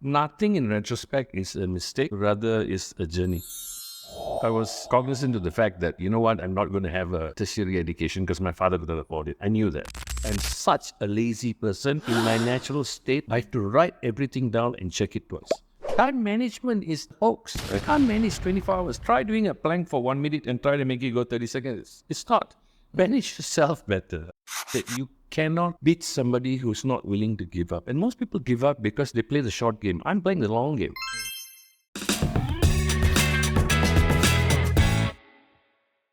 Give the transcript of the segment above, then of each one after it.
Nothing in retrospect is a mistake, rather is a journey. I was cognizant of the fact that, you know what, I'm not going to have a tertiary education because my father couldn't afford it. I knew that. I'm such a lazy person. In my natural state, I have to write everything down and check it twice. Time management is hoax. I can't manage 24 hours. Try doing a plank for 1 minute and try to make it go 30 seconds. It's not. Manage yourself better. That you cannot beat somebody who's not willing to give up. And most people give up because they play the short game. I'm playing the long game.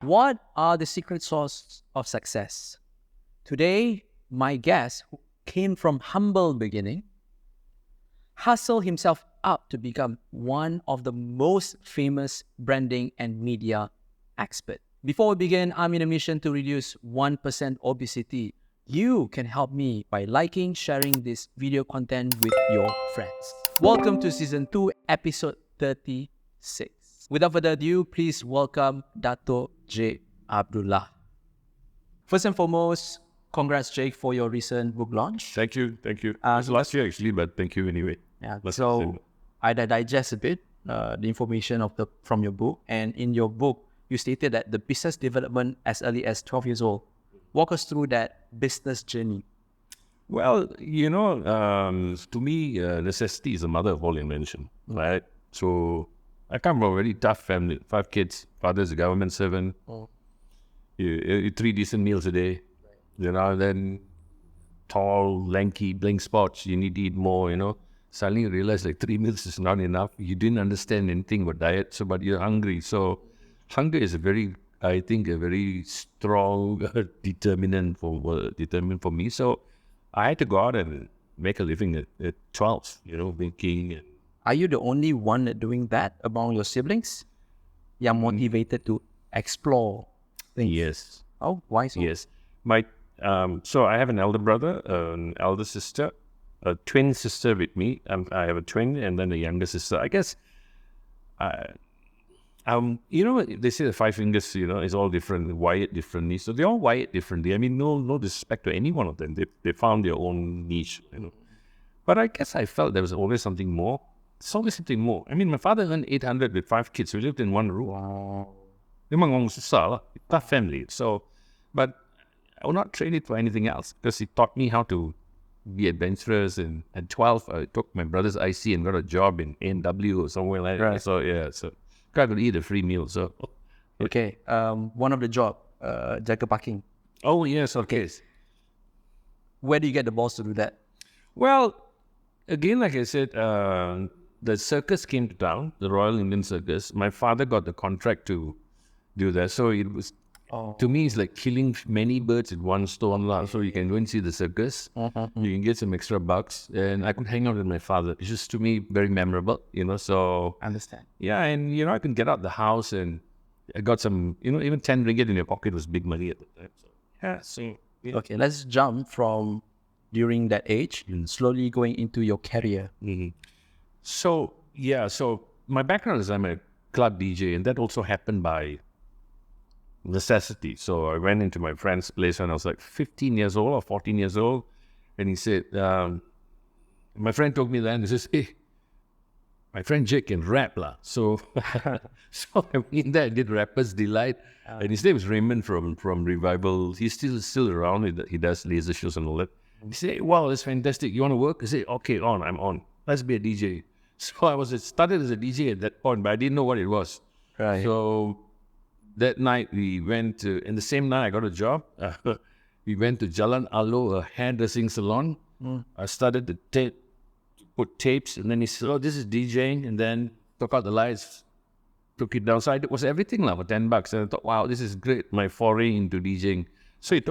What are the secret sauce of success? Today, my guest, who came from humble beginning, hustled himself up to become one of the most famous branding and media experts. Before we begin, I'm in a mission to reduce 1% obesity. You can help me by liking, sharing this video content with your friends. Welcome to Season 2, Episode 36. Without further ado, please welcome Dato' J. Abdullah. First and foremost, congrats, Jake, for your recent book launch. Thank you. It was last year actually, but thank you anyway. Yeah. So I digest a bit the information from your book, and in your book, you stated that the business development as early as 12 years old. Walk us through that business journey. Well, to me, necessity is the mother of all invention, right? So I come from a very tough family, 5 kids, father's a government servant, you eat 3 decent meals a day, then tall, lanky, bling spots, you need to eat more, Suddenly you realize like 3 meals is not enough. You didn't understand anything about diet, but you're hungry. So hunger is a very strong determinant for me. So I had to go out and make a living at 12, making and Are you the only one doing that among your siblings? Yang motivated to explore things? Yes. Oh, why so? Yes. So I have an elder brother, an elder sister, a twin sister with me. I have a twin and then a younger sister. I guess, they say the 5 fingers, is all different, wired differently. So they're all wired differently. I mean, no disrespect to any one of them. They found their own niche, But I guess I felt there was always something more. There's always something more. I mean, my father earned 800 with 5 kids. We lived in one room. Wow. Memang orang susah lah. Tough family. So, but I will not trade it for anything else because he taught me how to be adventurous. And at 12, I took my brother's IC and got a job in A&W or somewhere like that. Right. So, I could eat a free meal. So, Okay. One of the job, jaga parking. oh, yes, okay. Where do you get the balls to do that? Well, again, like I said, the circus came to town, the Royal Indian Circus. My father got the contract to do that. So it was, to me, it's like killing many birds with one stone. So you can go and see the circus. You can get some extra bucks. And I could hang out with my father. It's just, to me, very memorable, so. Understand. Yeah, and, I can get out the house and I got some, even 10 ringgit in your pocket was big money at the time. So, yeah. Okay, let's jump from during that age, slowly going into your career. So my background is I'm a club DJ, and that also happened by necessity. So I went into my friend's place when I was like 15 years old or 14 years old, and he said, my friend told me that, and he says, hey, my friend Jake can rap lah. So I went in there and did Rapper's Delight, and his name is Raymond from Revival. He's still around. He does laser shows and all that. He said, wow, that's fantastic. You want to work? I said, okay, I'm on. Let's be a DJ. So I started as a DJ at that point, but I didn't know what it was. Right. So that night we went to, and the same night I got a job. We went to Jalan Alo, a hairdressing salon. I started to put tapes, and then he said, oh, this is DJing, and then took out the lights, took it down. So it was everything for $10. And I thought, wow, this is great, my foray into DJing. So it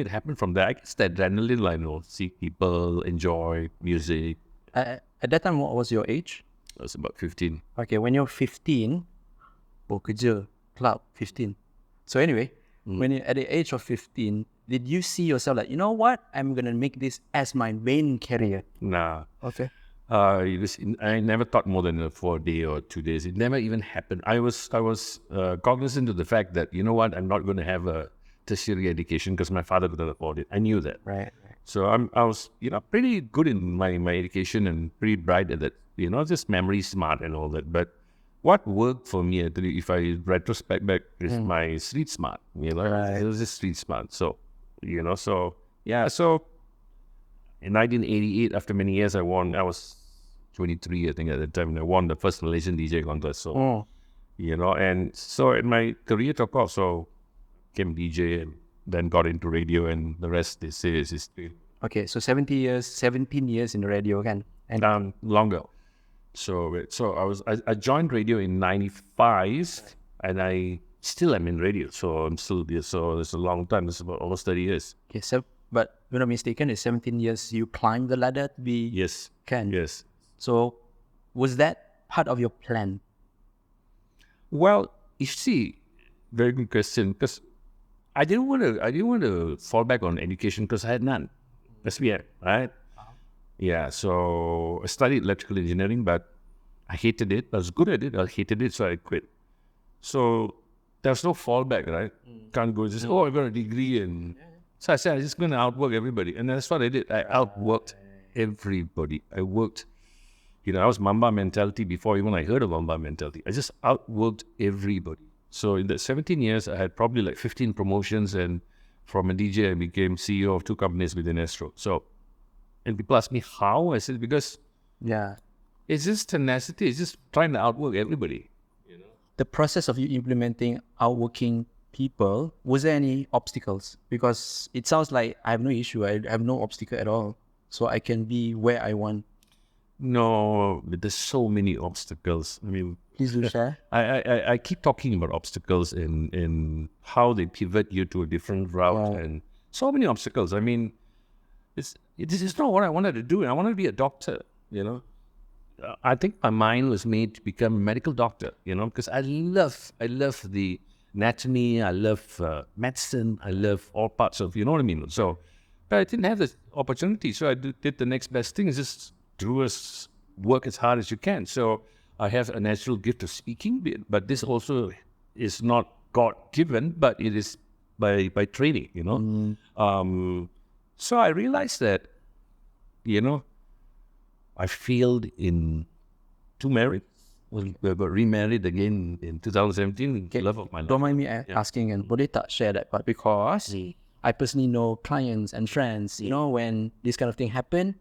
happened from there. I guess the adrenaline, see people enjoy music. At that time, what was your age? I was about 15. Okay, when you're 15, kerja, club, 15. So anyway, when you're at the age of 15, did you see yourself like, you know what? I'm going to make this as my main career? Nah. Okay. I never thought more than 4 days or 2 days. It never even happened. I was cognizant of the fact that, you know what? I'm not going to have a tertiary education because my father couldn't afford it. I knew that. Right. So I was, pretty good in my education and pretty bright at that, just memory smart and all that. But what worked for me, actually, if I retrospect back, is my street smart. Right. It was just street smart. So, so yeah. So in 1988, after many years, I won. I was 23, I think, at the time. And I won the first Malaysian DJ contest. So, and so my career took off. So became DJ and then got into radio, and the rest they say is history. Okay, so 17 years in the radio again. And Longer. So I joined radio in '95, and I still am in radio. So I'm still there. So it's a long time. It's about almost 30 years. okay, so but if I'm not mistaken, it's 17 years you climbed the ladder to be Yes. Ken. Yes. So was that part of your plan? Well, you see, very good question. Because I didn't want to fall back on education because I had none. That's weird, right? Yeah. So I studied electrical engineering, but I hated it. I was good at it. I hated it, so I quit. So there's no fallback, right? Can't go just I got a degree, and so I said I'm just going to outwork everybody, and that's what I did. I outworked everybody. I worked. I was Mamba mentality before even I heard of Mamba mentality. I just outworked everybody. So in the 17 years, I had probably like 15 promotions, and from a DJ, I became CEO of 2 companies within Astro. So, and people ask me how. I said, because it's just tenacity. It's just trying to outwork everybody. The process of you implementing outworking people, was there any obstacles? Because it sounds like I have no issue. I have no obstacle at all. So I can be where I want. No, there's so many obstacles. I mean, Please do share. I keep talking about obstacles in how they pivot you to a different route, and so many obstacles. I mean, this is not what I wanted to do. I wanted to be a doctor, I think my mind was made to become a medical doctor, because I love the anatomy, I love medicine, I love all parts of, what I mean? So, but I didn't have this opportunity, so I did the next best thing, is just work as hard as you can. So I have a natural gift of speaking, but this also is not God-given, but it is by training, So I realized that, I failed in 2 marriages. We got remarried again in 2017. Love of my life. Don't mind me asking, and boleh tak share that part? Because I personally know clients and friends, when this kind of thing happen,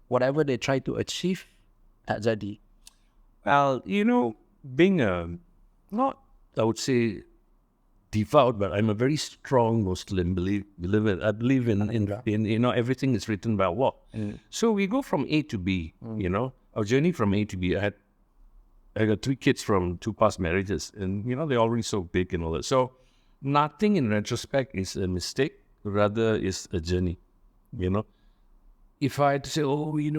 whatever they try to achieve, tak jadi. Well, being not, I would say, devout, but I'm a very strong Muslim believer. I believe in everything is written by Allah. So we go from A to B. Our journey from A to B. I got 3 kids from 2 past marriages, and they're already so big and all that. So nothing in retrospect is a mistake, rather is a journey. If I had to say,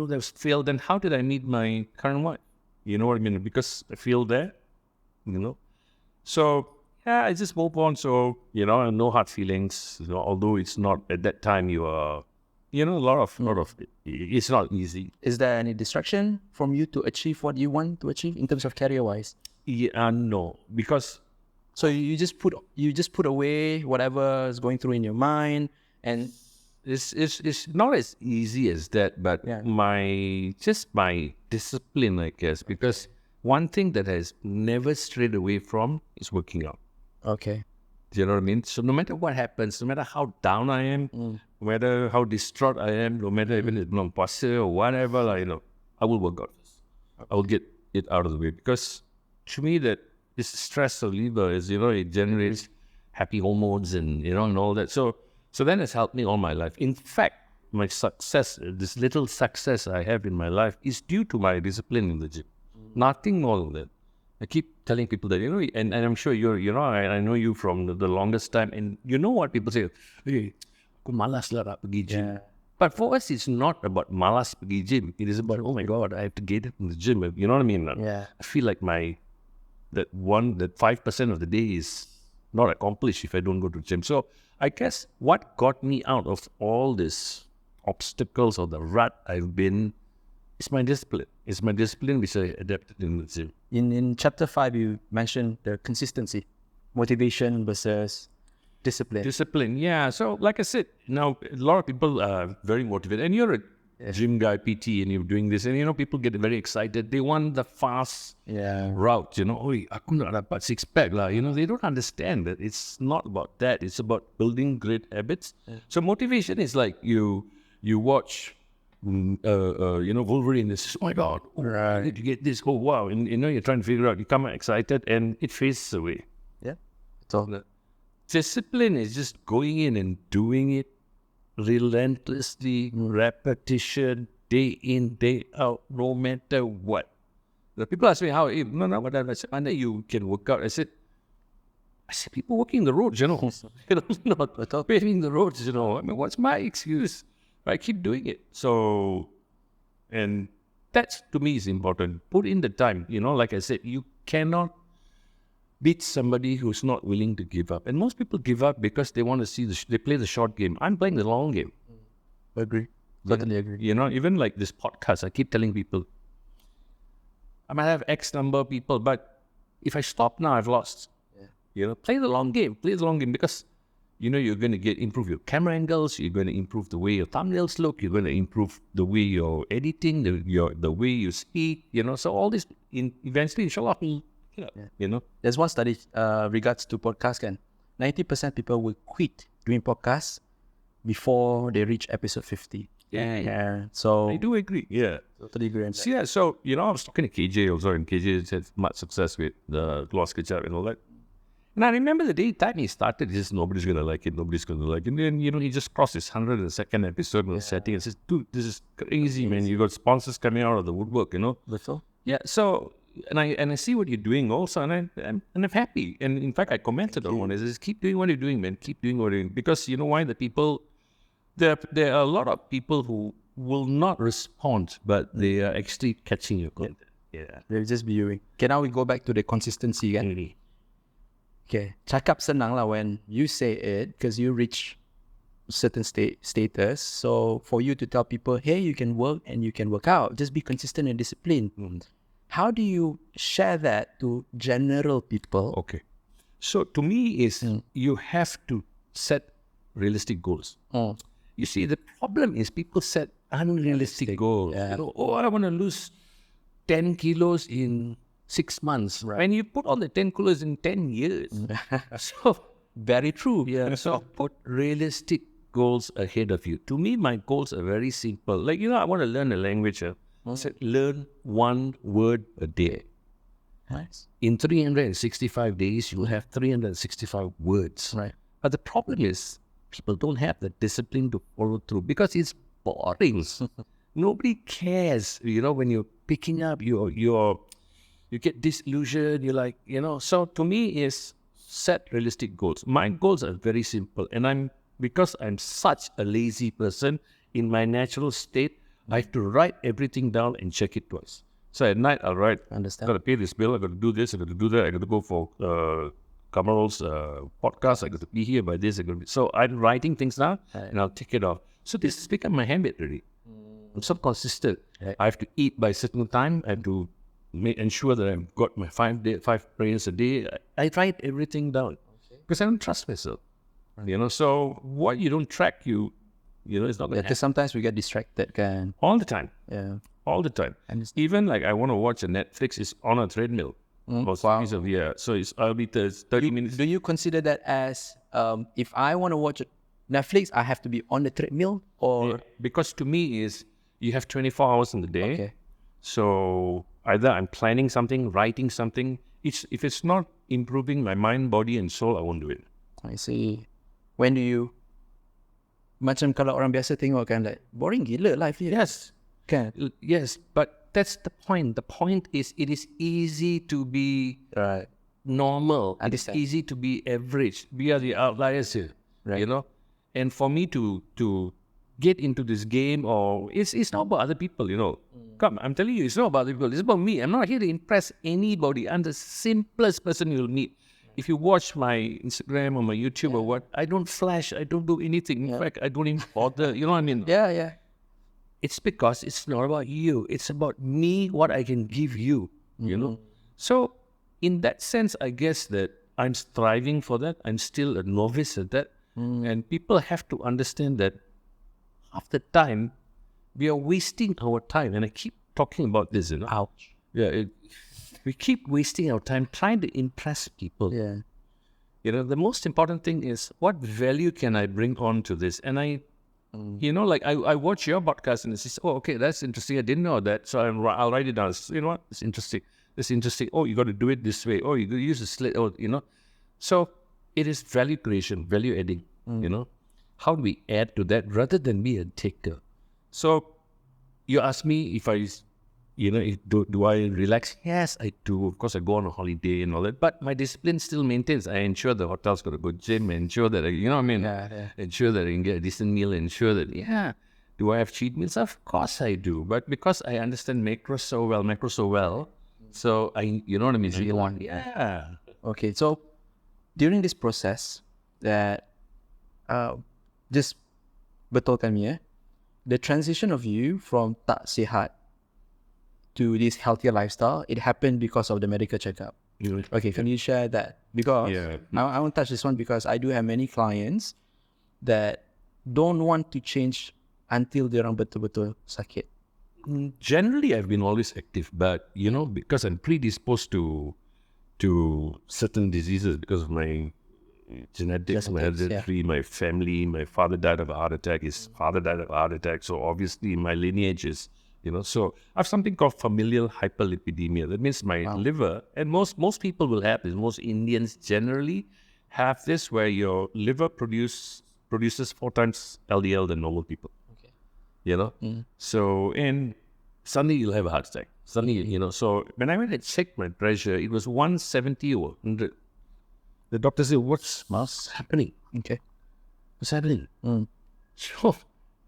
that's failed, then how did I meet my current wife? You know what I mean? Because I failed there. So yeah, I just move on. So, no hard feelings, although it's not at that time you are, a lot of, it's not easy. Is there any distraction from you to achieve what you want to achieve in terms of career-wise? Yeah, no, because. So you just put away whatever is going through in your mind, and it's not as easy as that, but my discipline, I guess, because one thing that has never strayed away from is working out. Okay. Do you know what I mean? So no matter what happens, no matter how down I am, no matter how distraught I am, no matter even if I'm puasa or whatever, I will work out. I will get it out of the way, because to me that this stress reliever is, it generates happy hormones and, and all that. So that has helped me all my life. In fact, my success, this little success I have in my life, is due to my discipline in the gym. Nothing more than that. I keep telling people that, and I'm sure I know you from the longest time, and what people say, hey, aku malas lah nak pergi gym. Yeah. But for us, it's not about malas pergi gym. It is about, oh my God, I have to get it in the gym. You know what I mean? Yeah. I feel like that 5% of the day is not accomplished if I don't go to the gym. So I guess what got me out of all these obstacles or the rut I've been, it's my discipline. It's my discipline which I adapted in the gym. In chapter 5, you mentioned the consistency, motivation versus Discipline. Yeah. So, like I said, now a lot of people are very motivated, and you're a gym guy, PT, and you're doing this, and people get very excited. They want the fast route. Oi, aku nak dapat six pack lah. They don't understand that it's not about that. It's about building great habits. So motivation is like you watch. Wolverine is, oh my God, I need to get this. Oh wow, and you're trying to figure out. You come out excited, and it fades away. Yeah, it's all that. Discipline is just going in and doing it relentlessly, repetition, day in, day out, no matter what. The people ask me how, what I said, Monday you can work out. I said, people walking the roads, not paving the roads, I mean, what's my excuse? I keep doing it. So, and that's to me is important. Put in the time, like I said, you cannot beat somebody who's not willing to give up. And most people give up because they want to see, they play the short game. I'm playing the long game. Agree. Totally agree. Even like this podcast, I keep telling people, I might have X number of people, but if I stop now, I've lost. Play the long game. Play the long game because, you're going to improve your camera angles. You're going to improve the way your thumbnails look. You're going to improve the way you're editing, the way you speak. So all this eventually, inshallah, There's one study regards to podcast. 90% people will quit doing podcasts before they reach episode 50. Yeah. So I do agree. Yeah. Totally agree. So I was talking to KJ also, and KJ had much success with the Lost Kejap and all that. And I remember the time he started, he says, nobody's going to like it, nobody's going to like it. And then, he just crossed his 102nd episode on the setting and says, dude, this is crazy, man. You got sponsors coming out of the woodwork, That's all. Yeah, so, and I see what you're doing also, and I'm happy. And in fact, I commented on one. I says, keep doing what you're doing, man. Keep doing what you're doing. Because you know why? The people, there are a lot of people who will not respond, but they are actually catching your content. Yeah. They'll just be viewing. Okay, now we go back to the consistency again. Really. Okay, cakap senang lah when you say it because you reach certain status. So for you to tell people, hey, you can work and you can work out. Just be consistent and disciplined. How do you share that to general people? Okay. So to me is you have to set realistic goals. You see, the problem is people set unrealistic goals. Yeah. I want to lose 10 kilos in 6 months. Right. And you put on the 10 kilos in 10 years. So, very true. Yeah. So put realistic goals ahead of you. To me, my goals are very simple. Like, I want to learn a language. I said, learn one word a day. Nice. In 365 days, you'll have 365 words. Right. But the problem is, people don't have the discipline to follow through because it's boring. Nobody cares. When you're picking up, you get disillusioned. You're like, So to me, is set realistic goals. My goals are very simple, and because I'm such a lazy person in my natural state, I have to write everything down and check it twice. So at night, I'll write, Understand. I got to pay this bill, I got to do this, I got to do that, I got to go for Kamal's podcast, I got to be here by this. So I'm writing things down and I'll tick it off. So this has become my habit already. I'm so consistent. Right. I have to eat by a certain time. I have to ensure that I've got my 5 prayers a day. I write everything down because I don't trust myself. Right. So what you don't track, it's not going to happen. Because sometimes we get distracted, kan? All the time. Yeah. All the time. Even like I want to watch a Netflix, it's on a treadmill. Wow. So I'll be 30 minutes. Do you consider that as if I want to watch Netflix, I have to be on the treadmill or? Yeah, because to me is you have 24 hours in the day. Okay. So either I'm planning something, writing something. If it's not improving my mind, body and soul, I won't do it. I see. When do you? Macam kalau orang biasa tengok kan, like boring gila life ni. Yes. Kan? Yes, but that's the point. The point is it is easy to be normal. It's easy to be average. We are the outliers here. Right. And for me to get into this game, or it's not about other people, Come, I'm telling you, it's not about other people. It's about me. I'm not here to impress anybody. I'm the simplest person you'll meet. If you watch my Instagram or my YouTube or what, I don't flash. I don't do anything. In fact, I don't even bother. You know what I mean? Yeah. It's because it's not about you. It's about me, what I can give you, So in that sense, I guess that I'm striving for that. I'm still a novice at that. And people have to understand that after time, we are wasting our time. And I keep talking about this, Ouch. Yeah, we keep wasting our time trying to impress people. Yeah. The most important thing is what value can I bring on to this? And I watch your podcast and it's oh, okay, that's interesting. I didn't know that. So I'll write it down. So, you know what? It's interesting. It's interesting. Oh, you got to do it this way. Oh, you got to use a slit. Oh, So it is value creation, value adding, How do we add to that rather than be a taker? So you ask me if I, do I relax? Yes, I do. Of course, I go on a holiday and all that. But my discipline still maintains. I ensure the hotel's got a good gym. I ensure that, ensure that I can get a decent meal. Ensure that, do I have cheat meals? Of course I do. But because I understand macro so well, so you know what I mean? So yeah. Okay, so during this process that just betulkan me, the transition of you from tak sihat to this healthier lifestyle, it happened because of the medical checkup. Okay, can you share that? Because I want to touch this one because I do have many clients that don't want to change until diorang betul-betul sakit. Generally, I've been always active, but because I'm predisposed to certain diseases because of my genetics, my hereditary, my family. My father died of a heart attack. His father died of a heart attack. So obviously, my lineage is, So I have something called familial hyperlipidemia. That means my liver, and most people will have this. Most Indians generally have this, where your liver produces 4 times LDL than normal people. So, and suddenly you'll have a heart attack. Suddenly, so when I went and checked my pressure, it was 170 over 100. The doctor said, what's happening? Okay. What's happening? So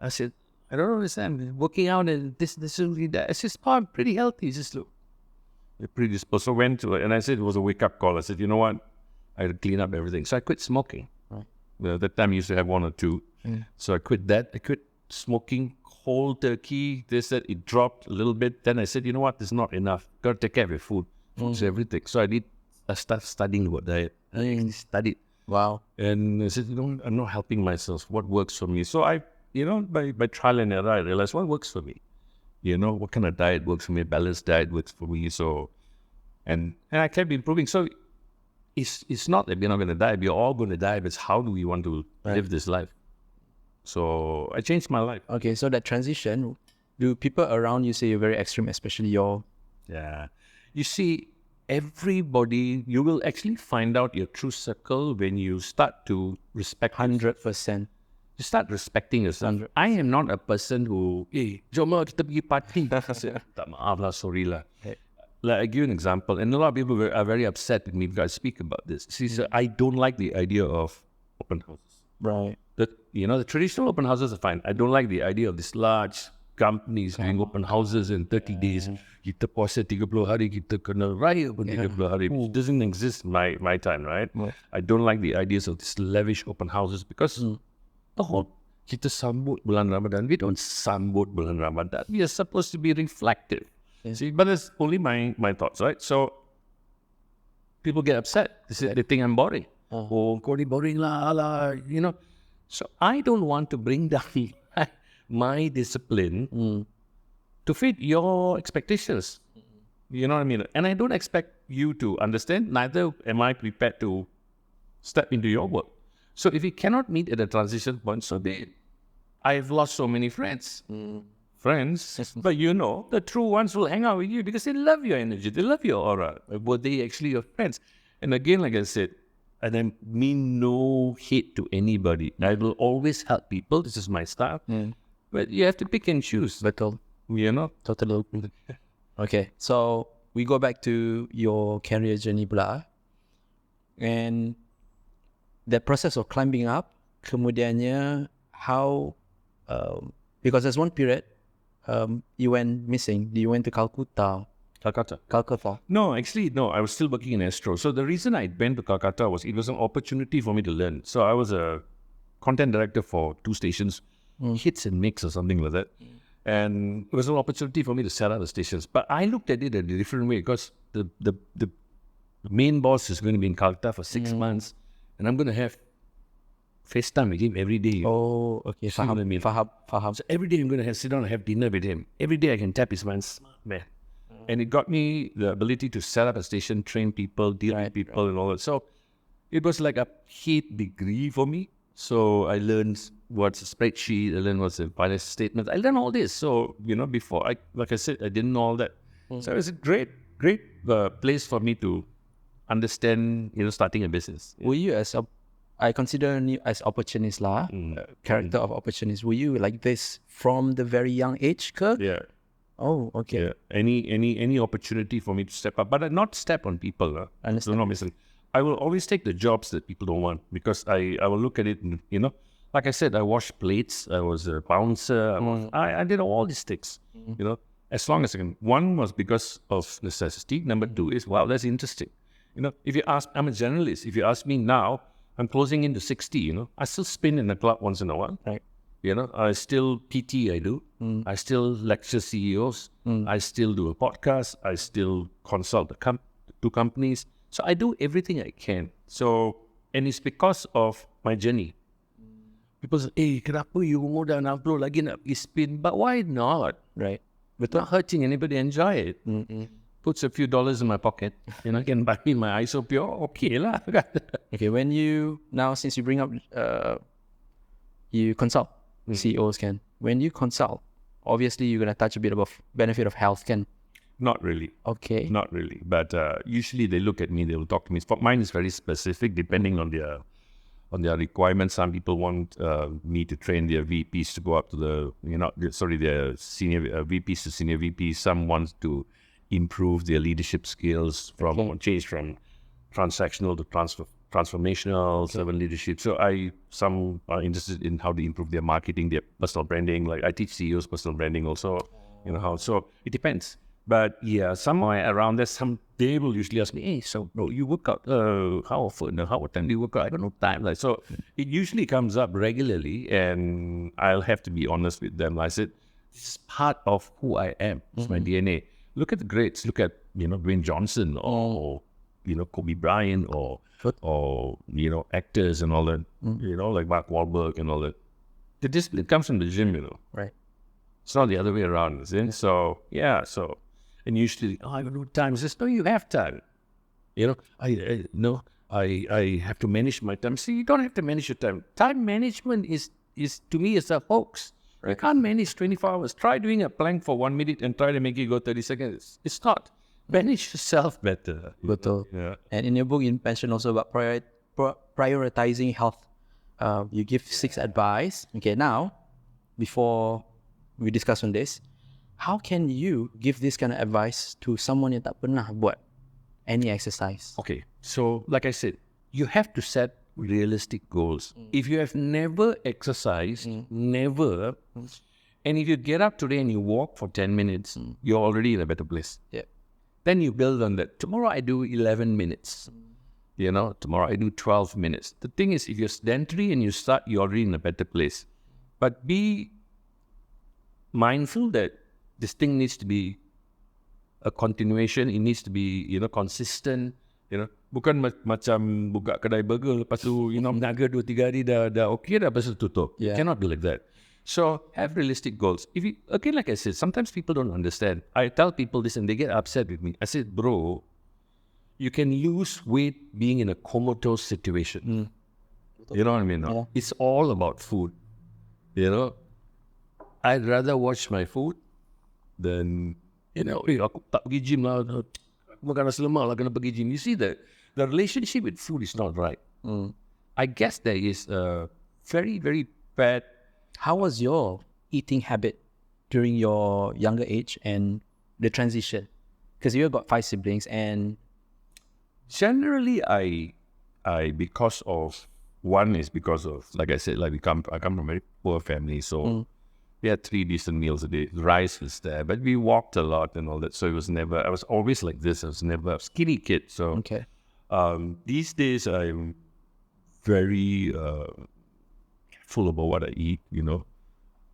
I said, I don't understand. I'm working out and this and that. I said, I'm pretty healthy. He just look. You're predisposed. So I went to it, and I said it was a wake-up call. I said, you know what? I had to clean up everything. So I quit smoking. Right. That time I used to have 1 or 2. So I quit that. I quit smoking, cold turkey, this, that. It dropped a little bit. Then I said, you know what? This is not enough. Got to take care of your food. Food's everything. So I started studying about diet. I studied. Wow. And I said, I'm not helping myself. What works for me? So I, by trial and error, I realized what works for me. What kind of diet works for me? Balanced diet works for me. So, and I kept improving. So it's not that we're not going to die. We're all going to die. It's how do we want to live this life? So I changed my life. Okay, so that transition, do people around you say you're very extreme, especially your... Yeah. You see, everybody, you will actually find out your true circle when you start to respect 100%. You start respecting yourself. 100%. I am not a person who, jom lah kita pergi party. Tak maaf lah, sorry lah. Like, I give you an example, and a lot of people are very upset with me because I speak about this. See, so I don't like the idea of open houses. Right. The traditional open houses are fine. I don't like the idea of this large companies doing open houses in 30 days. Kita puasa 30 hari, kita kena raya pun 30 hari. It doesn't exist my time, right? I don't like the ideas of this lavish open houses because kita sambut bulan Ramadan. We don't sambut bulan Ramadan. We are supposed to be reflective. See, but that's only my thoughts, right? So people get upset. They think I'm boring. Oh, kau ni boring lah, So I don't want to bring down my discipline to fit your expectations. You know what I mean? And I don't expect you to understand. Neither am I prepared to step into your work. So if you cannot meet at a transition point, so be it. I've lost so many friends. But the true ones will hang out with you because they love your energy. They love your aura. Were they actually your friends? And again, like I said, and I mean no hate to anybody. I will always help people. This is my style. But you have to pick and choose. Betul. Totally. Okay, so we go back to your career journey pula. And the process of climbing up, kemudiannya how, because there's one period you went missing. You went to Calcutta. No, actually, no. I was still working in Astro. So the reason I went to Calcutta was it was an opportunity for me to learn. So I was a content director for 2 stations, Hits and Mix or something like that. And it was an opportunity for me to set up the stations. But I looked at it in a different way because the The main boss is going to be in Calcutta for 6 months, and I'm going to have FaceTime with him every day. Oh, okay. See what I mean? Faham. So every day I'm going to sit down and have dinner with him. Every day I can tap his man, smart man. And it got me the ability to set up a station, train people, deal with people and all that. So it was like a heat degree for me. So I learned what's a spreadsheet, I learned what's a finance statement. I learned all this. So, before, like I said, I didn't know all that. So it was a great place for me to understand, starting a business. Were you I consider you as opportunist lah, character of opportunist. Were you like this from the very young age, Kirk? Yeah. Oh, okay. Yeah. Any opportunity for me to step up, but not step on people. Understand. So obviously, I will always take the jobs that people don't want because I will look at it, like I said, I washed plates, I was a bouncer, I did all these things, as long as I can. One was because of necessity. Number two is, wow, that's interesting. If you ask, I'm a journalist. If you ask me now, I'm closing into 60, I still spin in the club once in a while. Right. I still PT, I do. I still lecture CEOs. I still do a podcast. I still consult two companies. So I do everything I can. So, and it's because of my journey. People say, hey, kenapa you muda nak upload lagi nak pergi spin? But why not? Right. But not hurting anybody, enjoy it. Puts a few dollars in my pocket. Can buy me my ISO pure. Okay lah. Okay, since you bring up, you consult. CEOs can. When you consult, obviously you're going to touch a bit about benefit of health, can? Not really. Okay. Not really. But usually they look at me, they will talk to me. Mine is very specific depending on their requirements. Some people want me to train their VPs to go up to their senior VPs to senior VPs. Some want to improve their leadership skills change from transactional to transformational, servant leadership. So some are interested in how to improve their marketing, their personal branding. Like I teach CEOs personal branding also, so it depends. But yeah, somewhere around there, they will usually ask me, hey, so bro, you work out, how often, what time do you work out? I got no time. So it usually comes up regularly and I'll have to be honest with them. I said, it's part of who I am. It's my DNA. Look at the greats. Look at, Dwayne Johnson or, Kobe Bryant or actors and all that, like Mark Wahlberg and all that. The discipline comes from the gym, Right. It's not the other way around, is it? So, yeah, and usually, I have no time. I says, no, you have time. I have to manage my time. See, you don't have to manage your time. Time management is to me, is a hoax. Right. You can't manage 24 hours. Try doing a plank for 1 minute and try to make it go 30 seconds. It's not. Manage yourself better. Betul. Yeah. And in your book, you mentioned also about prioritizing health. You give 6 advice. Okay, now, before we discuss on this, how can you give this kind of advice to someone yang tak pernah buat any exercise? Okay, so like I said, you have to set realistic goals. If you have never exercised, never, and if you get up today and you walk for 10 minutes, you're already in a better place. Yeah. Then you build on that. Tomorrow I do 11 minutes. Tomorrow I do 12 minutes. The thing is, if you're sedentary and you start, you're already in a better place. But be mindful that this thing needs to be a continuation. It needs to be, consistent. Bukan macam buka kedai burger, lepas tu, meniaga 2-3 hari dah okay dah, lepas tu tutup. Yeah. It cannot be like that. So have realistic goals. Again, like I said, sometimes people don't understand. I tell people this and they get upset with me. I said, bro, you can lose weight being in a comatose situation. You know what I mean? Yeah. It's all about food. I'd rather watch my food than, aku tak pergi gym lah, aku makan nasi lemak lah, kena pergi gym. You see that the relationship with food is not right. I guess there is a very, very bad. How was your eating habit during your younger age and the transition? Because you've got 5 siblings and... Generally, I because of, one is because of, like I said, I come from a very poor family, so we had 3 decent meals a day. Rice was there, but we walked a lot and all that, so I was always like this. I was never a skinny kid, so Okay. These days I'm very careful about what I eat,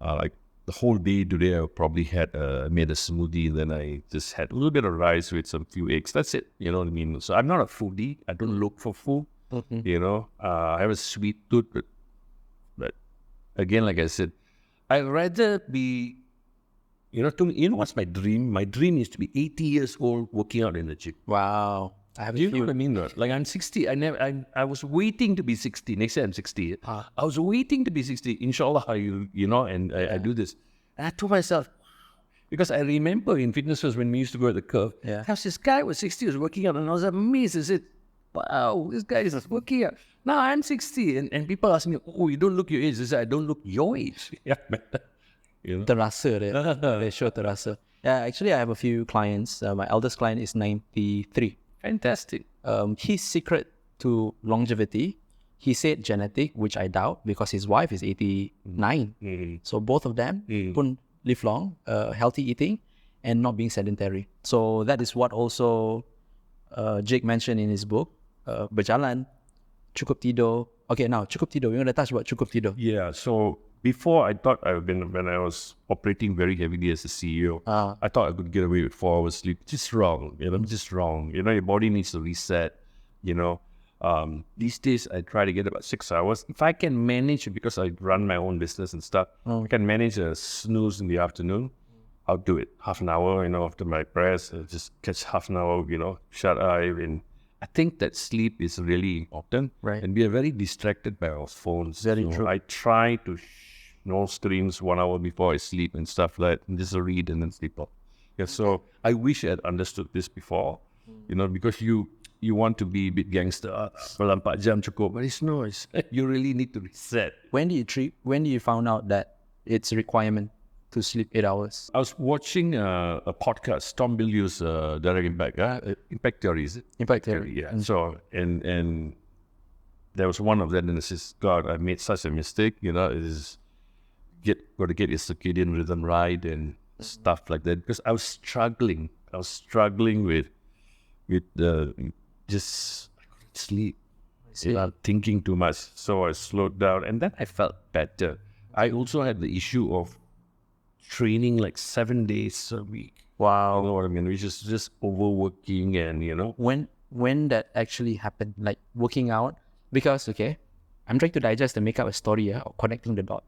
like the whole day today, I probably had made a smoothie. Then I just had a little bit of rice with some few eggs. That's it. You know what I mean? So I'm not a foodie. I don't look for food. You know, I have a sweet tooth, but again, like I said, I'd rather be, you know, what's my dream? My dream is to be 80 years old working out in the gym. Wow. I have Do you know what I mean? Like I'm 60. I was waiting to be 60. Next year I'm 60. I was waiting to be 60. Inshallah, I do this. And I told myself, because I remember in Fitness First when we used to go at the curve, there was this guy who was 60 who was working out, and I was amazed. I said, wow, this guy is working out. Now I'm 60. And people ask me, oh, you don't look your age. I said, I don't look your age. Yeah, man. You know? Terasa dia. They sure terasa. Yeah, actually I have a few clients. My eldest client is 93. Fantastic. His secret to longevity, he said genetic, which I doubt because his wife is 89. So both of them pun live long, healthy eating, and not being sedentary. So that is what also Jake mentioned in his book, berjalan, cukup tidur. Okay, now cukup tidur. We're going to touch about cukup tidur. Yeah, so before I thought when I was operating very heavily as a CEO, I thought I could get away with 4 hours sleep. Just wrong, just wrong. You know, your body needs to reset, you know. These days I try to get about 6 hours. If I can manage, because I run my own business and stuff, I can manage a snooze in the afternoon, I'll do it. Half an hour, you know, after my prayers, I'll just catch half an hour, you know, shut eye. And I think that sleep is really important. Right. And we are very distracted by our phones. Very true. I try to no screens 1 hour before I sleep and stuff like that, and just read and then sleep off. Yeah, so I wish I had understood this before, you know, because you want to be a bit gangster, 4 jam cukup, but it's no, you really need to reset. When do you found out that it's a requirement to sleep 8 hours? I was watching a podcast, Tom Bilyeu's Direct Impact, Impact Theory, is it? Impact Theory. Yeah. So, and there was one of them, and it says, God, I made such a mistake, you know, got to get your circadian rhythm right and stuff like that, because I was struggling with just I couldn't sleep. Thinking too much. So I slowed down, and then I felt better. I also had the issue of training like 7 days a week. Wow. You know what I mean? Which is just overworking, and you know. When that actually happened, like working out, because I'm trying to digest and make up a story or connecting the dot.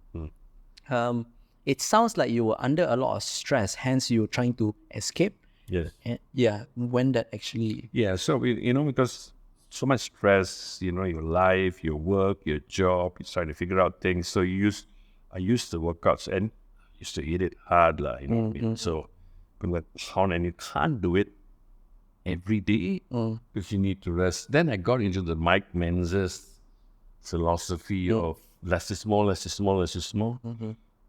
It sounds like you were under a lot of stress, hence you were trying to escape. Yeah. And when that actually... Yeah, so, you know, because so much stress, you know, your life, your work, your job, you're trying to figure out things. So I used the workouts and used to eat it hard, you know what I mean? So, and you can't do it every day because you need to rest. Then I got into the Mike Menzies philosophy of less is more, less is more, less is more.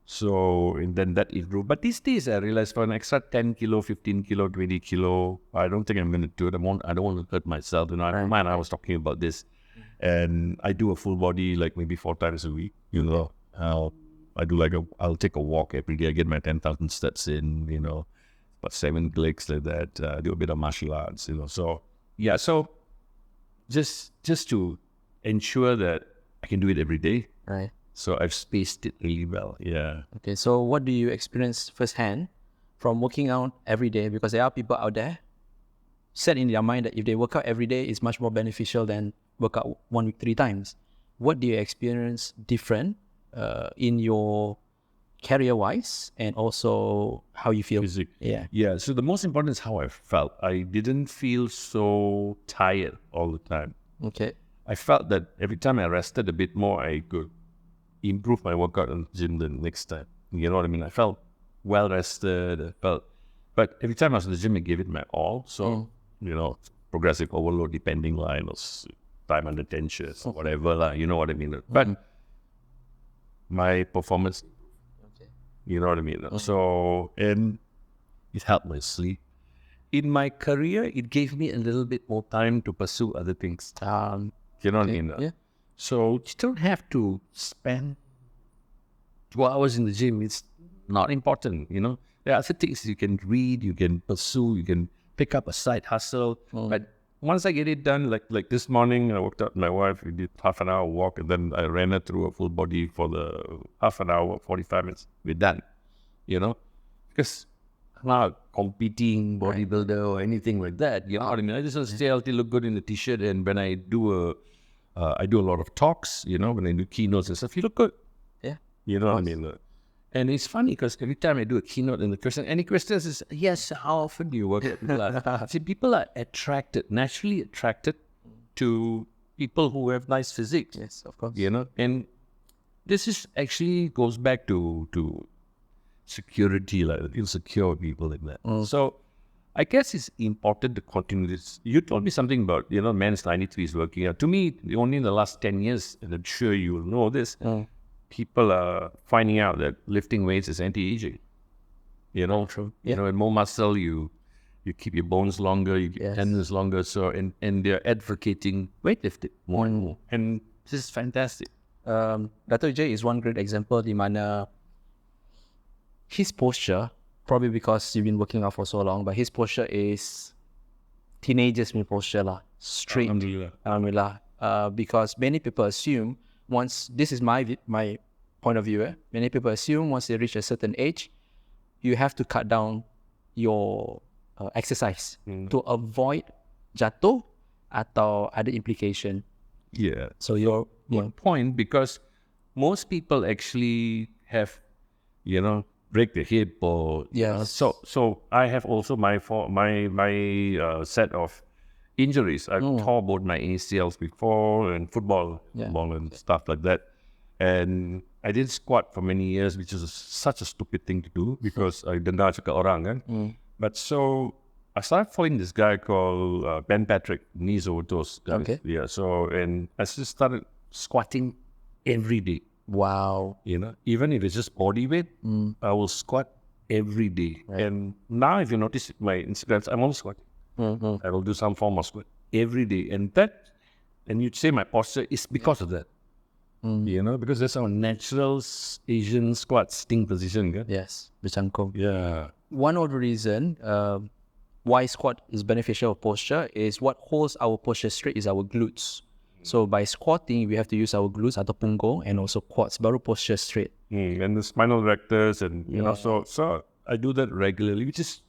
So, and then that improved. But these days I realized for an extra 10 kilo, 15 kilo, 20 kilo, I don't think I'm going to do it. I don't want to hurt myself. You know, I was talking about this. And I do a full body like maybe 4 times a week, you know. I'll take a walk every day. I get my 10,000 steps in, you know, about 7 clicks like that. Do a bit of martial arts, you know. So, yeah, so just to ensure that I can do it every day. Right. So I've spaced it really well. Yeah. Okay, so what do you experience firsthand from working out every day? Because there are people out there set in their mind that if they work out every day, it's much more beneficial than work out 1 week 3 times. What do you experience different in your career-wise and also how you feel? Yeah. Yeah. So the most important is how I felt. I didn't feel so tired all the time. Okay. I felt that every time I rested a bit more, I could improve my workout in the gym the next time. You know what I mean? I felt well rested. But every time I was in the gym, I gave it my all. So, you know, progressive overload depending line or time under tension or whatever. You know what I mean? But my performance, you know what I mean? So, and it helped my sleep. In my career, it gave me a little bit more time to pursue other things. You know what I mean? Yeah. So you don't have to spend 2 hours in the gym. It's not important, you know. There are other things you can read, you can pursue, you can pick up a side hustle. But once I get it done, like this morning, I worked out with my wife. We did half an hour walk, and then I ran her through a full body for the half an hour, 45 minutes. We're done. because I'm not competing bodybuilder or anything like that. You know what I mean? I just want to stay healthy, look good in the t-shirt, and when I do I do a lot of talks. When I do keynotes and stuff, you look good. Yeah. You know what I mean? And it's funny because every time I do a keynote and the question, any questions is, yes, how often do you work out? See, people are naturally attracted to people who have nice physiques. Yes, of course. And this is actually goes back to security, like insecure people like that. So I guess it's important to continue this. You told me something about, men's 93 is working out. To me, only in the last 10 years, and I'm sure you will know this, people are finding out that lifting weights is anti-aging. True. And more muscle, you keep your bones longer, you keep your tendons longer. So, and they're advocating weightlifting more and more. And this is fantastic. Dato' J is one great example di mana his posture, probably because you've been working out for so long, but his posture is teenagers' posture lah, straight. Alhamdulillah. Because many people assume this is my point of view. Many people assume once they reach a certain age, you have to cut down your exercise to avoid jatuh atau ada implication. Yeah. So your good point, because most people actually have, break the hip or So I have also my set of injuries. I tore both my ACLs before and football and stuff like that. And I didn't squat for many years, which is such a stupid thing to do because I dengar cakap orang kan. But so I started following this guy called Ben Patrick, knees over toes. Okay. Yeah. So, and I just started squatting every day. Wow. Even if it's just body weight, I will squat every day. Right. And now, if you notice my Instagrams, I'm always squatting. I will do some form of squat every day. And you'd say my posture is because of that. Because that's our natural Asian squat sting position. Okay? Yes, bercangkung. Yeah. One of the reason why squat is beneficial for posture is what holds our posture straight is our glutes. So by squatting, we have to use our glutes atau punggung and also quads, baru posture straight. And the spinal rectors and, so I do that regularly, which is,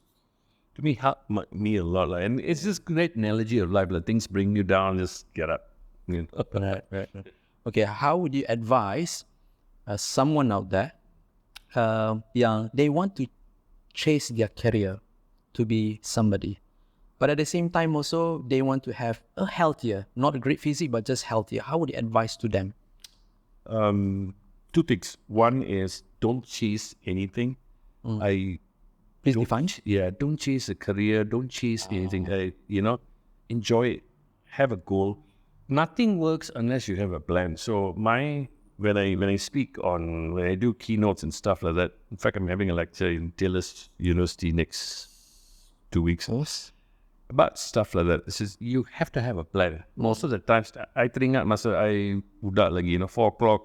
to me, helped me a lot. And it's just great analogy of life. Like things bring you down, just get up. Right. Okay, how would you advise someone out there yang they want to chase their career to be somebody, but at the same time also they want to have a healthier, not a great physique, but just healthier? How would you advise to them? Two things. One is don't chase anything. Please define. Yeah, don't chase a career. Don't chase anything. Enjoy it. Have a goal. Nothing works unless you have a plan. So when I speak when I do keynotes and stuff like that. In fact, I'm having a lecture in Taylor's University next 2 weeks. About stuff like that. This is, you have to have a plan. Most of the times, I teringat masa I budak lagi, 4 o'clock,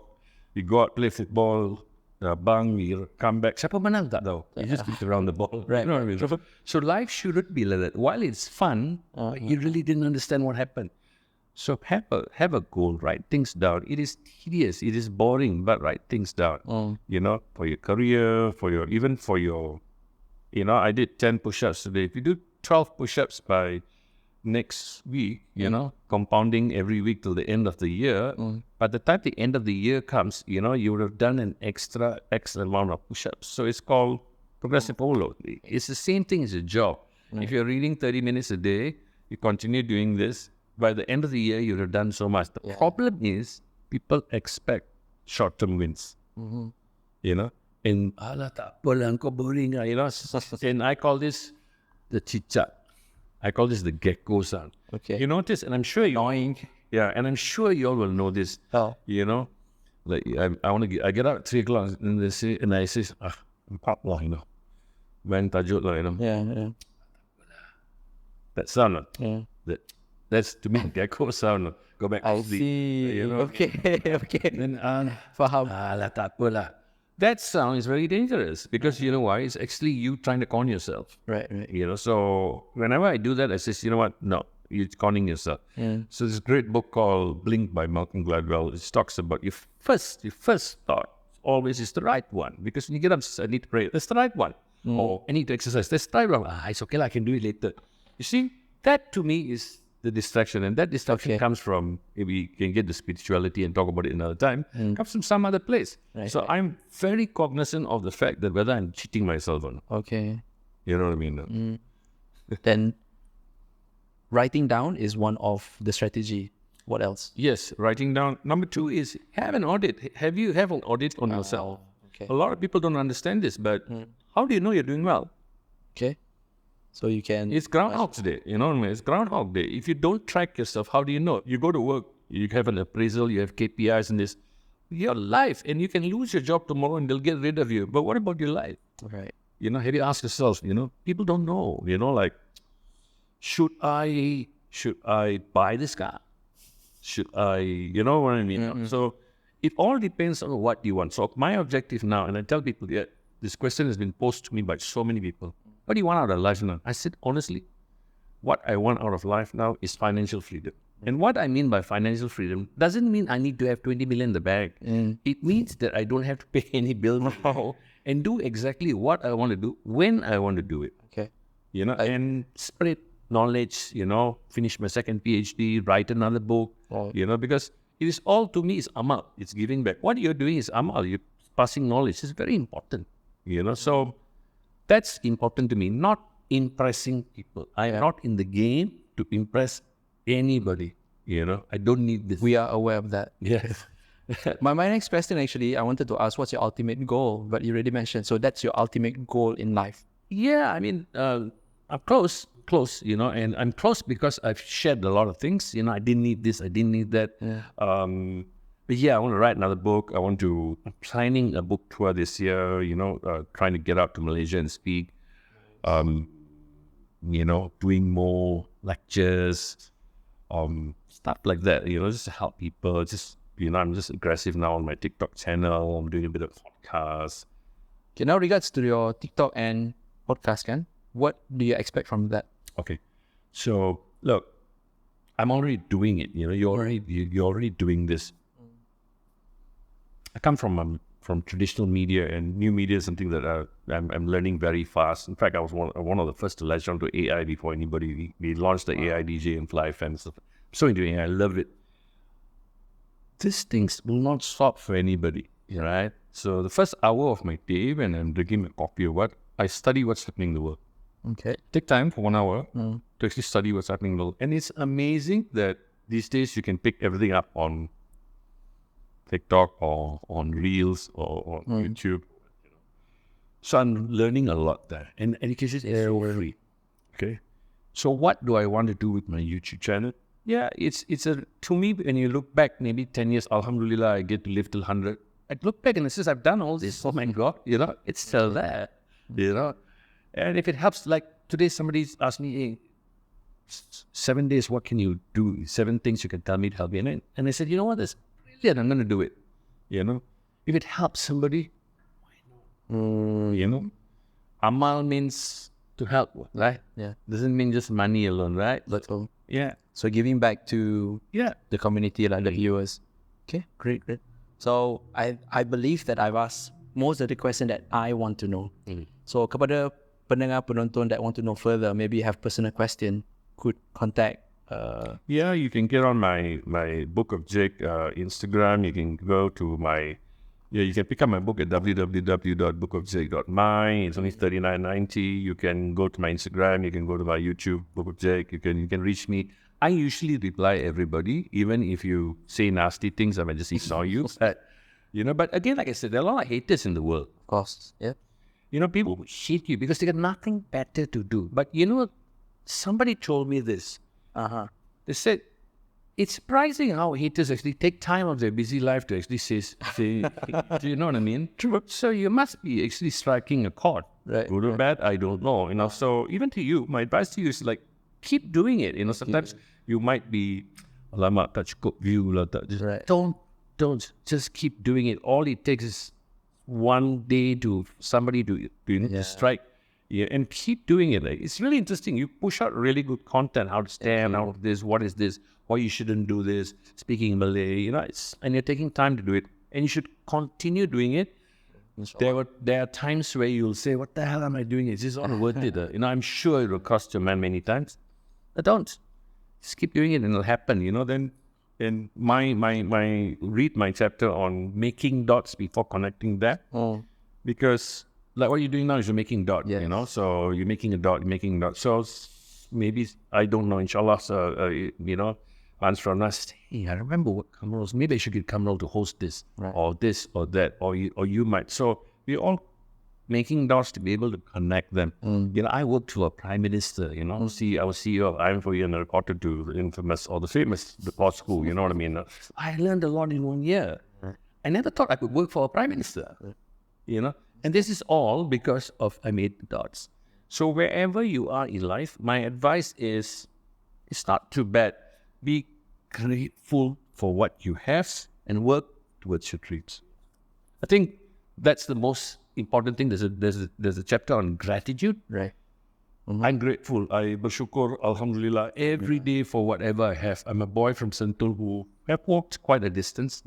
we go out, play football, bang, we come back. Siapa menang tak tahu. You just beat around the ball. Right. You know what I mean? So life shouldn't be like that. While it's fun, you really didn't understand what happened. So have a goal, write things down. It is tedious, it is boring, but write things down. For your career, even for your, I did 10 push-ups today. If you do 12 push-ups by next week, compounding every week till the end of the year, by the time the end of the year comes, you would have done an extra X amount of push-ups. So it's called progressive overload. It's the same thing as a job. If you're reading 30 minutes a day, you continue doing this, by the end of the year, you would have done so much. The problem is people expect short-term wins. And alah tak apa lah, kau boring lah, And I call this the chit-chat. I call this the gecko sound. Okay. You notice, and I'm sure Annoying. Yeah, and I'm sure you all will know this. Oh. Like I get out at 3 o'clock and I say, empat lah, When tajuk lah, Yeah. That sound. Yeah. That's to me gecko sound. Go back to I sleep. see. Okay. Then Faham. alah tak apa lah. That sound is very dangerous because you know why? It's actually you trying to con yourself. Right. So whenever I do that, I say, you know what? No, you're conning yourself. So this great book called Blink by Malcolm Gladwell. It talks about your first thought. always is the right one. Because when you get up, I need to pray, that's the right one. Or I need to exercise, that's the right one. It's okay, I can do it later. You see, that to me is the distraction. And that distraction comes from, if we can get the spirituality and talk about it another time, comes from some other place. So I'm very cognizant of the fact that whether I'm cheating myself or not. Okay. You know what I mean? Then writing down is one of the strategy. What else? Yes, writing down. Number 2 is have an audit. Have an audit on yourself. Okay. A lot of people don't understand this, but how do you know you're doing well? Okay. So you can... It's Groundhog's Day, you know what I mean? It's Groundhog Day. If you don't track yourself, how do you know? You go to work, you have an appraisal, you have KPIs and this. Your life, and you can lose your job tomorrow and they'll get rid of you. But what about your life? Right. You know, have you asked yourself, you know, people don't know, you know, like, should I buy this car? Should I, you know what I mean? So it all depends on what you want. So my objective now, and I tell people, this question has been posed to me by so many people. What do you want out of life now? I said, honestly, what I want out of life now is financial freedom. And what I mean by financial freedom doesn't mean I need to have 20 million in the bag. It means that I don't have to pay any bill now and do exactly what I want to do when I want to do it. Okay. You know, and spread knowledge, you know, finish my second PhD, write another book, you know, because it is all, to me, is amal. It's giving back. What you're doing is amal. You're passing knowledge. It's very important, you know. So that's important to me, not impressing people. I am not in the game to impress anybody, you know. I don't need this. We are aware of that. Yes. My next question, actually, I wanted to ask, what's your ultimate goal? But you already mentioned, so that's your ultimate goal in life. Yeah, I mean, I'm close, you know, and I'm close because I've shared a lot of things. You know, I didn't need this, I didn't need that. But yeah, I want to write another book. I'm planning a book tour this year, you know, trying to get out to Malaysia and speak. You know, doing more lectures, stuff like that, you know, just to help people. Just, you know, I'm just aggressive now on my TikTok channel. I'm doing a bit of podcasts. Okay, now regards to your TikTok and podcast, Ken, what do you expect from that? Okay, so look, I'm already doing it. You know, you're already doing this. I come from traditional media, and new media is something that I'm learning very fast. In fact, I was one of the first to latch onto AI before anybody. We launched the AI DJ and Fly FM stuff. I'm so into AI, I love it. These things will not stop for anybody, right? So the first hour of my day, when I'm drinking my coffee or what, I study what's happening in the world. Okay. Take time for 1 hour to actually study what's happening in the world. And it's amazing that these days you can pick everything up on TikTok or on Reels or on YouTube. You know. So I'm learning a lot there. And education is so free. Okay. So what do I want to do with my YouTube channel? Yeah, it's to me, when you look back maybe 10 years, alhamdulillah, I get to live till 100. I look back and it says, I've done all this. Oh my God, you know, it's still there, you know. And if it helps, like today somebody's asked me, hey, 7 days, what can you do? 7 things you can tell me to help me. And I said, you know what, that's brilliant, I'm going to do it. You know, if it helps somebody, why not? You know, amal means to help, right? Yeah. Doesn't mean just money alone, right? But Yeah. so giving back to the community, like the viewers. Okay, great. So I believe that I've asked most of the question that I want to know. So kepada pendengar penonton that want to know further, maybe have personal question, could contact. Yeah, you can get on my Book of Jake Instagram. You can go to you can pick up my book at www.bookofjake.my. It's only $39.90. You can go to my Instagram. You can go to my YouTube, Book of Jake. You can reach me. I usually reply everybody, even if you say nasty things, I might just ignore you. You know, but again, like I said, there are a lot of haters in the world. Of course, yeah. You know, people hate you because they got nothing better to do. But you know, somebody told me this. They said, it's surprising how haters actually take time of their busy life to actually say do you know what I mean? True. So you must be actually striking a chord. Right. Good or bad, I don't know. You know, so even to you, my advice to you is like, keep doing it. You know, sometimes you might be, alamak, tak cukup view lah. Don't, just keep doing it. All it takes is one day to somebody to strike. Yeah, and keep doing it. Like, it's really interesting. You push out really good content, how to stand out of this, what is this, why you shouldn't do this, speaking Malay, you know, and you're taking time to do it. and you should continue doing it. There are times where you'll say, "What the hell am I doing? Is this not worth it?" I'm sure it will cost your man many times, but don't. Just keep doing it, and it'll happen. Then read my chapter on making dots before connecting that, because like what you're doing now is you're making dot. Yes. So you're making a dot. So maybe I don't know. Inshallah, so months from now, hey, I remember what Kamrul's. Maybe I should get Kamrul to host this, or this, or that, or you might. So we're all making dots to be able to connect them. I worked for a prime minister. See, I was CEO of IM4 and a reporter to the infamous or the famous law school. You know what I mean? I learned a lot in 1 year. I never thought I could work for a prime minister. And this is all because of I made the dots. So wherever you are in life, my advice is, it's not too bad. Be grateful for what you have and work towards your dreams. I think that's the most important thing. There's a chapter on gratitude. Right. I'm grateful. I bersyukur, alhamdulillah, every day for whatever I have. I'm a boy from Sentul who have walked quite a distance.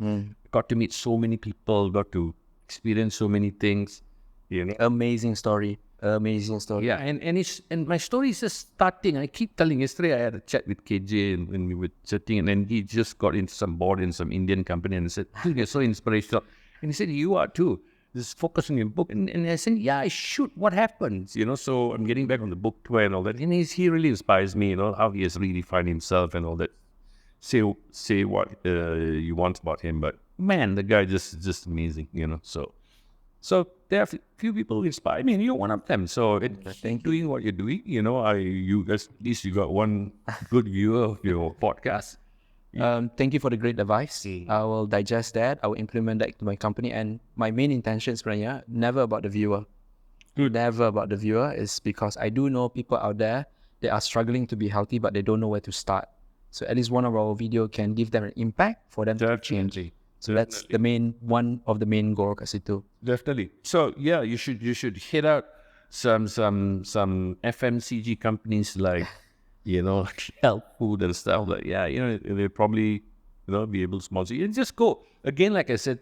Got to meet so many people. Got to experience so many things. Amazing story. Yeah, and my story is just starting. I keep telling. Yesterday I had a chat with KJ and we were chatting, and then he just got into some board in some Indian company and said, "Dude, you're so inspirational." And he said, "You are too. Just focus on your book." And I said, "Yeah, I should. What happens?" So I'm getting back on the book tour and all that. And he really inspires me. How he has redefined himself and all that. Say what you want about him, but man, the guy just amazing. So there are few people who inspire me, and you're one of them. So keep doing what you're doing. At least you got one good viewer of your podcast. Thank you for the great advice. I will digest that. I will implement that to my company. And my main intention is never about the viewer. Good. Never about the viewer. Is because I do know people out there, they are struggling to be healthy, but they don't know where to start. So at least one of our video can give them an impact for them to change. So that's one of the main goals kat situ. Definitely. So yeah, you should hit out some FMCG companies like health food and stuff like they'll probably be able to sponsor you. And just go again, like I said,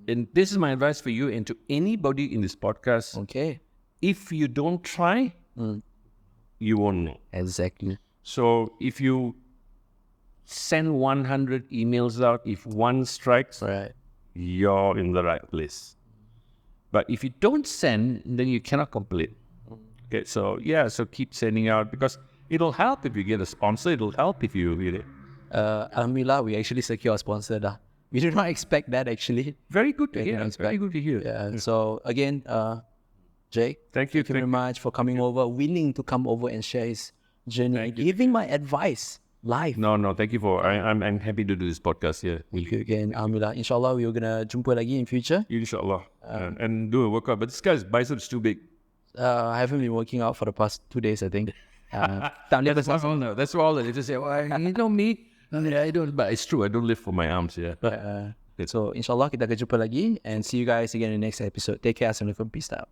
and this is my advice for you and to anybody in this podcast. Okay. If you don't try, you won't know. Exactly. So if you send 100 emails out, if one strikes, you're in the right place. But if you don't send, then you cannot complete. Okay, so keep sending out, because it'll help if you get a sponsor. It'll help if you read it. Alhamdulillah, we actually secure a sponsor. We did not expect that actually. Very good to hear. Very good to hear. Yeah. So again, Jake, thank you very much for coming over, willing to come over and share his journey, giving my advice live. No, thank you for. I'm happy to do this podcast here. Thank you again, Alhamdulillah. Inshallah, we're gonna jumpa lagi in future. Inshallah, and do a workout. But this guy's biceps too big. I haven't been working out for the past 2 days, I think. That's all. No, that's all. They just say, "Well, me." I don't. But it's true. I don't live for my arms. Yeah. So inshallah kita akan jumpa lagi and see you guys again in the next episode. Take care. Assalamualaikum. Peace out.